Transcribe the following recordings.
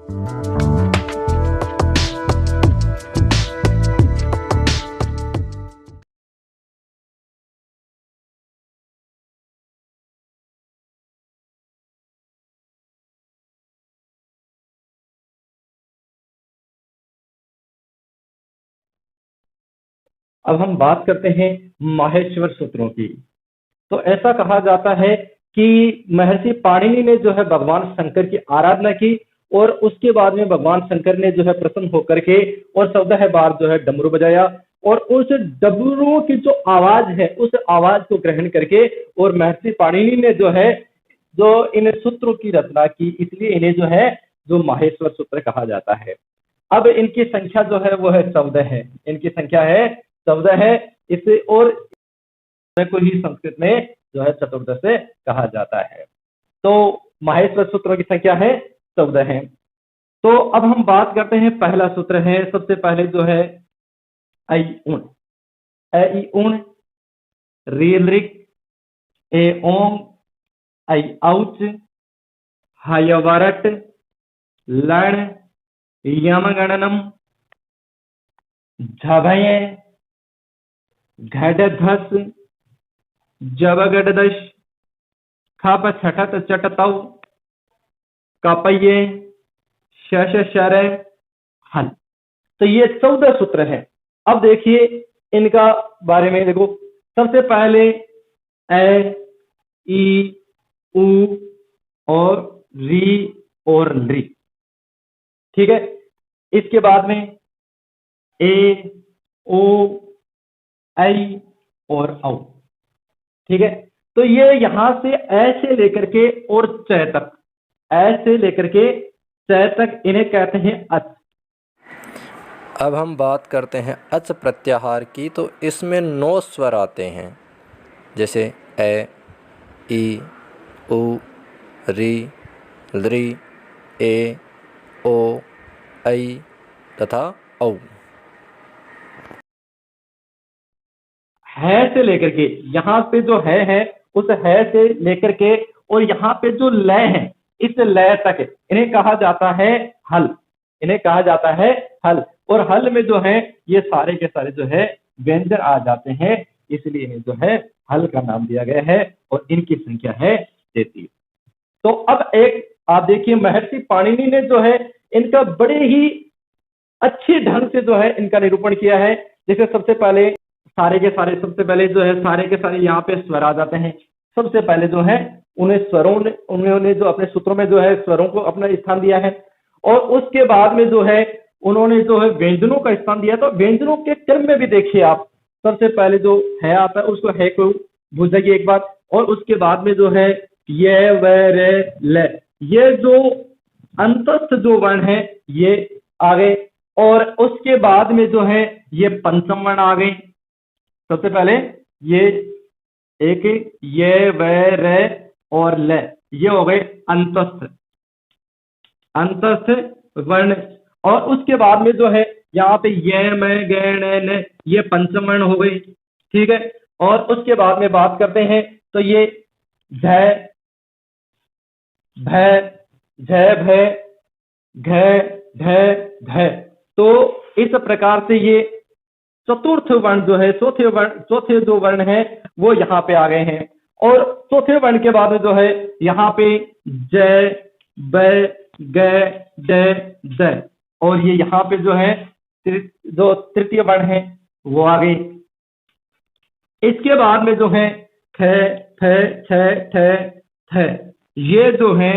अब हम बात करते हैं माहेश्वर सूत्रों की। तो ऐसा कहा जाता है कि महर्षि पाणिनि ने जो है भगवान शंकर की आराधना की और उसके बाद में भगवान शंकर ने जो है प्रसन्न होकर के और 14 बार जो है डमरू बजाया और उस डमरुओं की जो आवाज है उस आवाज को ग्रहण करके और महर्षि पाणिनि ने जो है जो इन सूत्रों की रचना की, इसलिए इन्हें जो है जो माहेश्वर सूत्र कहा जाता है। अब इनकी संख्या जो है वो है 14 है, इनकी संख्या है 14 है। इसे और को ही संस्कृत में जो है चतुर्दश से कहा जाता है। तो माहेश्वर सूत्रों की संख्या है 14 है। तो अब हम बात करते हैं, पहला सूत्र है सबसे पहले जो है ऐ उण, ऐ ई उण, री ऋक, ए ओम, ऐ औच, हयवरट, लण, यमगणनम, झभय, घटधस, जबगडदश, खप छठत चटतौ, कपये, शश शर, हल। तो ये 14 सूत्र हैं। अब देखिए इनका बारे में, देखो सबसे पहले ए, ई, उ और री और नृ, ठीक है। इसके बाद में ए, ओ, ऐ और औ, ठीक है। तो ये यहां से ऐ से लेकर के और च तक, ऐ से लेकर के च तक इन्हें कहते हैं अच। अब हम बात करते हैं अच प्रत्याहार की। तो इसमें 9 स्वर आते हैं, जैसे ए, ई, उ, री, लृ, ए, ओ, ऐ तथा औ। है से लेकर के, यहाँ पे जो है उस है से लेकर के और यहाँ पे जो लय है इस लय तक इन्हें कहा जाता है हल, इन्हें कहा जाता है हल। और हल में जो है ये सारे के सारे जो है व्यंजन आ जाते हैं, इसलिए इन्हें जो है हल का नाम दिया गया है और इनकी संख्या है 33। तो अब एक आप देखिए महर्षि पाणिनि ने जो है इनका बड़े ही अच्छे ढंग से जो है इनका निरूपण किया है। जैसे सबसे पहले सारे के सारे, सबसे पहले जो है सारे के सारे यहाँ पे स्वर आ जाते हैं। सबसे पहले जो है उन्हें स्वरों ने, उन्होंने जो अपने सूत्रों में जो है स्वरों को अपना स्थान दिया है और उसके बाद में जो है उन्होंने जो है व्यंजनों का स्थान दिया। तो व्यंजनों के क्रम में भी देखिए आप, सबसे पहले जो है आता है उसको है को बुझाइए एक बार, और उसके बाद में जो है ये व रे ल, ये जो अंतस्थ जो वर्ण है ये आ गए। और उसके बाद में जो है ये पंचम वर्ण आ गए। सबसे पहले ये एक ये व रे और ल, ये हो गए अंतस्थ, अंतस्थ वर्ण। और उसके बाद में जो है यहाँ पे ये मैं गण न, ये पंचम वर्ण हो गई, ठीक है। और उसके बाद में बात करते हैं तो ये झ, भ, झ भ, घ, ढ, ध। तो इस प्रकार से ये चतुर्थ वर्ण जो है, चौथे जो वर्ण है वो यहाँ पे आ गए हैं। और चौथे वर्ण के बाद में जो है यहाँ पे ज, ब, ग, ड, द, और ये यहाँ पे जो है जो तृतीय वर्ण है वो आ गए। इसके बाद में जो है थ, थ, छ, ठ, थ, ये जो है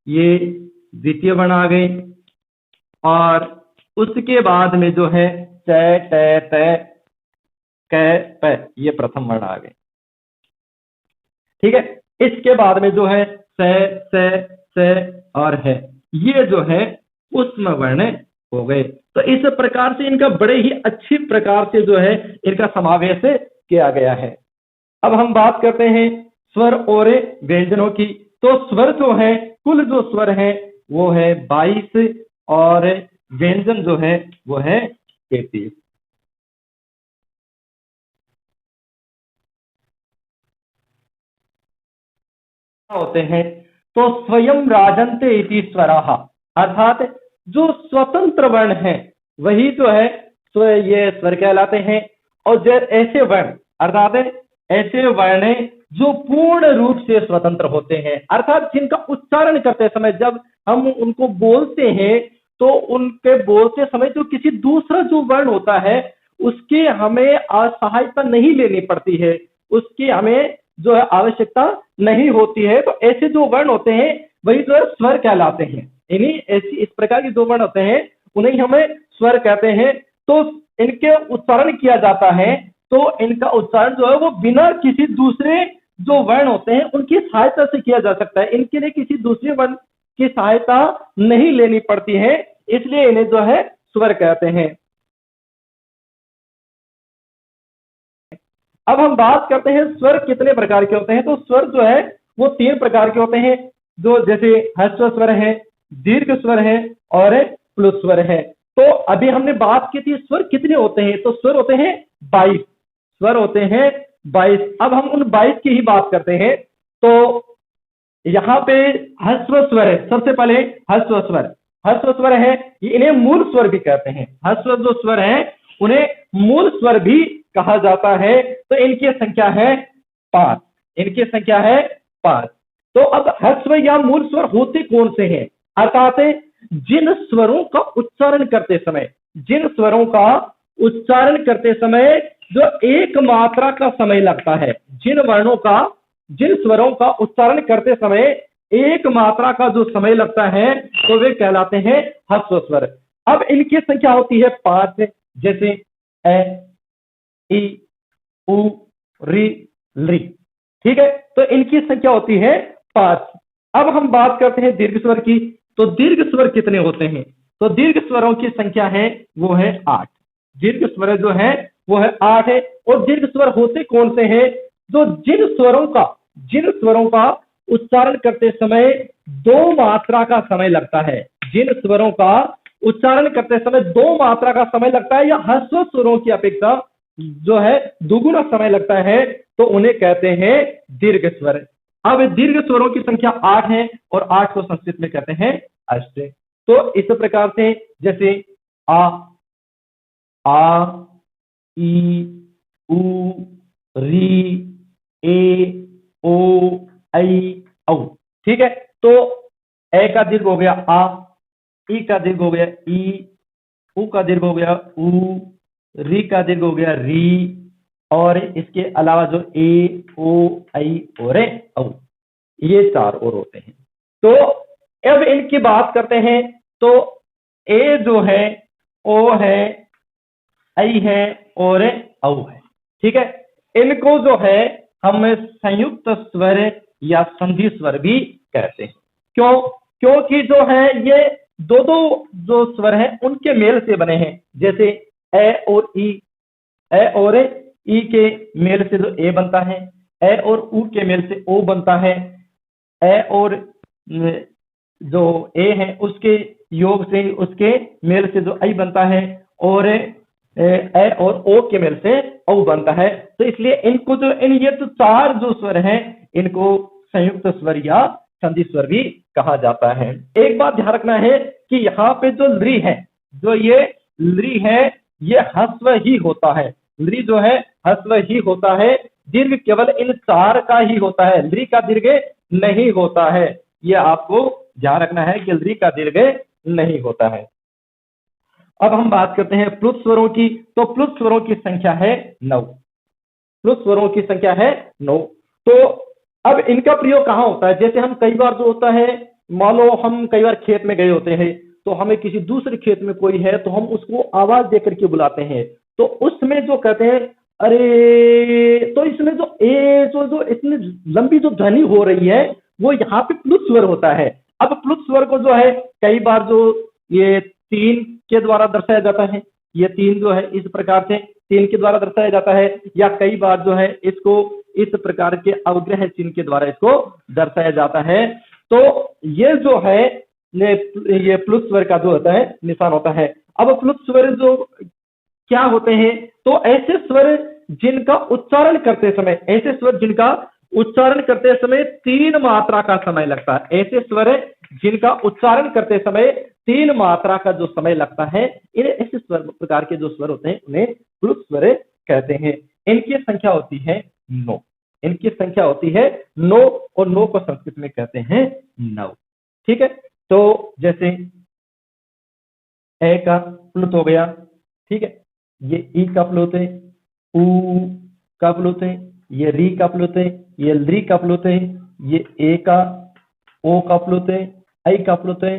ये द्वितीय वर्ण आ गए। और उसके बाद में जो है च, ट, त, क, प, ये प्रथम वर्ण आ गए, ठीक है। इसके बाद में जो है स और है, ये जो है उष्म वर्ण हो गए। तो इस प्रकार से इनका बड़े ही अच्छी प्रकार से जो है इनका समावेश किया गया है। अब हम बात करते हैं स्वर और व्यंजनों की। तो स्वर जो है, कुल जो स्वर है वो है 22 और व्यंजन जो है वो है 33। होते हैं तो स्वयं राजन्ते इति स्वराः, अर्थात जो स्वतंत्र वर्ण हैं वही जो है ये स्वर कहलाते हैं। और जो ऐसे वर्ण अर्थात ऐसे वर्ण हैं जो पूर्ण रूप से स्वतंत्र होते हैं, अर्थात जिनका उच्चारण करते समय जब हम उनको बोलते हैं तो उनके बोलते समय जो किसी दूसरा जो वर्ण होता है उसकी हमें सहायता नहीं लेनी पड़ती है, उसकी हमें जो है आवश्यकता नहीं होती है। तो ऐसे जो वर्ण होते हैं वही जो है स्वर कहलाते हैं। इन्हीं ऐसी इस प्रकार के जो वर्ण होते हैं उन्हें हमें स्वर कहते हैं। तो इनके उच्चारण किया जाता है तो इनका उच्चारण जो है वो बिना किसी दूसरे जो वर्ण होते हैं उनकी सहायता से किया जा सकता है। इनके लिए किसी दूसरे वर्ण की सहायता नहीं लेनी पड़ती है, इसलिए इन्हें जो है स्वर कहते हैं। अब हम बात करते हैं स्वर कितने प्रकार के होते हैं। तो स्वर जो है वो 3 प्रकार के होते हैं, जो जैसे ह्रस्व स्वर है, दीर्घ स्वर है और प्लुत स्वर है। तो अभी हमने बात की थी स्वर कितने होते हैं, तो स्वर होते हैं 22 स्वर होते हैं 22। अब हम उन 22 की ही बात करते हैं। तो यहाँ पे ह्रस्व स्वर है, सबसे पहले ह्रस्व स्वर है, इन्हें मूल स्वर भी कहते हैं। ह्रस्व जो स्वर है उन्हें मूल स्वर भी कहा जाता है। तो इनकी संख्या है 5, इनकी संख्या है 5। तो अब ह्रस्व या मूल स्वर होते कौन से हैं, अर्थात जिन स्वरों का उच्चारण करते समय, जिन स्वरों का उच्चारण करते समय जो एक मात्रा का समय लगता है, जिन वर्णों का, जिन स्वरों का उच्चारण करते समय एक मात्रा का जो समय लगता है तो वे कहलाते हैं ह्रस्व स्वर। अब इनकी संख्या होती है 5, जैसे ए, ई, उ, री, ली। ठीक है, तो इनकी संख्या होती है 5। अब हम बात करते हैं दीर्घ स्वर की। तो दीर्घ स्वर कितने होते हैं, तो दीर्घ स्वरों की संख्या है वो है 8। दीर्घ स्वर जो है वो है 8 है। और दीर्घ स्वर होते कौन से हैं, जो जिन स्वरों का उच्चारण करते समय 2 मात्रा का समय लगता है, जिन स्वरों का उच्चारण करते समय 2 मात्रा का समय लगता है या ह्रस्व स्वरों की अपेक्षा जो है दुगुना समय लगता है, तो उन्हें कहते हैं दीर्घ स्वर। अब दीर्घ स्वरों की संख्या 8 है और 8 को संस्कृत में कहते हैं अष्ट। तो इस प्रकार से जैसे आ, ई, उ, री, ए, ओ, ऐ, औ। ठीक है, तो ए का दीर्घ हो गया आ, ई का दीर्घ हो गया ई, उ का दीर्घ हो गया उ, री का दीर्घ हो गया री, और इसके अलावा जो ए, ओ, ऐ और औ, ये 4 और होते हैं। तो अब इनकी बात करते हैं। तो ए जो है ओ है, ऐ है और औ है। ठीक है, इनको जो है हम संयुक्त स्वर या संधि स्वर भी कहते हैं। क्यों, क्योंकि जो है ये दो जो स्वर हैं उनके मेल से बने हैं। जैसे ए और ई के मेल से जो ए बनता है, ए और उ के मेल से ओ बनता है, ए और जो ए है उसके योग से, उसके मेल से जो ऐ बनता है, और ए और ओ के मेल से औ बनता है। तो इसलिए इनको जो ये तो 4 जो स्वर हैं इनको संयुक्त स्वर या संधि स्वर भी कहा जाता है। एक बात ध्यान रखना है कि यहाँ पे जो लृ है, जो ये लृ है ये ह्रस्व ही होता है। लृ जो है ह्रस्व ही होता है। दीर्घ केवल इन 4 का ही होता है, लृ का दीर्घ नहीं होता है। ये आपको ध्यान रखना है कि लृ का दीर्घ नहीं होता है। अब हम बात करते हैं प्लुत स्वरों की। तो प्लुत स्वरों की संख्या है 9। प्लुत स्वरों की संख्या है 9। तो अब इनका प्रयोग कहाँ होता है, जैसे हम कई बार जो होता है, मान लो हम कई बार खेत में गए होते हैं तो हमें किसी दूसरे खेत में कोई है तो हम उसको आवाज दे करके बुलाते हैं। तो उसमें जो कहते हैं अरे, तो इसमें जो ए जो इतनी लंबी जो ध्वनि हो रही है वो यहाँ पे प्लुत स्वर होता है। अब प्लुत स्वर को जो है कई बार जो ये 3 के द्वारा दर्शाया जाता है, ये 3 जो है इस प्रकार से 3 के द्वारा दर्शाया जाता है, या कई बार जो है इसको इस प्रकार के अवग्रह चिन्ह के द्वारा इसको दर्शाया जाता है। तो ये जो है ये प्लुत स्वर का जो होता है निशान होता है। अब प्लुत स्वर जो क्या होते हैं, तो ऐसे स्वर जिनका उच्चारण करते समय, ऐसे स्वर जिनका उच्चारण करते समय 3 मात्रा का समय लगता है। ऐसे स्वर है जिनका उच्चारण करते समय 3 मात्रा का जो समय लगता है, इन ऐसे स्वर प्रकार के जो स्वर होते हैं उन्हें प्लुत स्वर कहते हैं। इनकी संख्या होती है 9। इनकी संख्या होती है 9 और 9 को संस्कृत में कहते हैं 9। ठीक है, तो जैसे ए का प्लुत हो गया, ठीक है, ये ई का प्लुत है, ऊ का प्लुत है, ये री का प्लुत है, ये ली का प्लुत है, ये ए का ओ का प्लुत है, आई का प्लुत है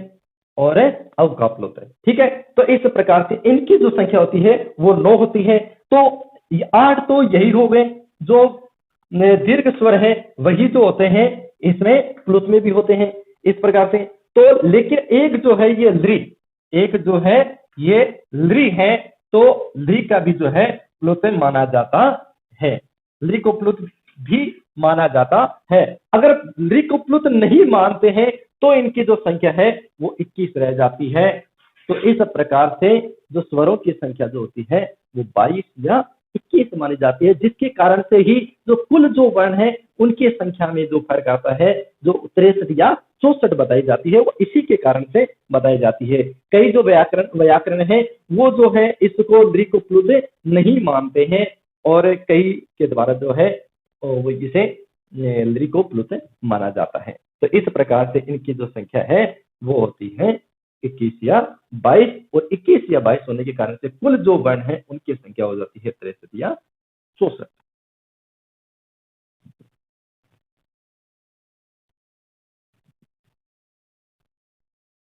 और औ का प्लुत है। ठीक है, तो इस प्रकार से इनकी जो संख्या होती है वो 9 होती है। तो 8 तो यही हो गए जो दीर्घ स्वर है, वही जो होते हैं इसमें प्लुत में भी होते हैं इस प्रकार से। तो लेकिन एक जो है ये ली, एक जो है ये ली है, तो ली का भी जो है प्लुत माना जाता है, ली को प्लुत भी माना जाता है। अगर ली को प्लुत नहीं मानते हैं तो इनकी जो संख्या है वो 21 रह जाती है। तो इस प्रकार से जो स्वरों की संख्या जो होती है वो 22 या 21 मानी जाती है, जिसके कारण से ही जो कुल जो वर्ण है उनकी संख्या में जो फर्क आता है, जो 63 या 64 बताई जाती है, वो इसी के कारण से बताई जाती है। कई जो व्याकरण है वो जो है इसको ली को प्लुत नहीं मानते हैं और कई के द्वारा जो है वो इसे ली को प्लुत माना जाता है। तो इस प्रकार से इनकी जो संख्या है वो होती है 21 या 22, और 21 या 22 होने के कारण से कुल जो वर्ण है उनकी संख्या हो जाती है 63 या 64।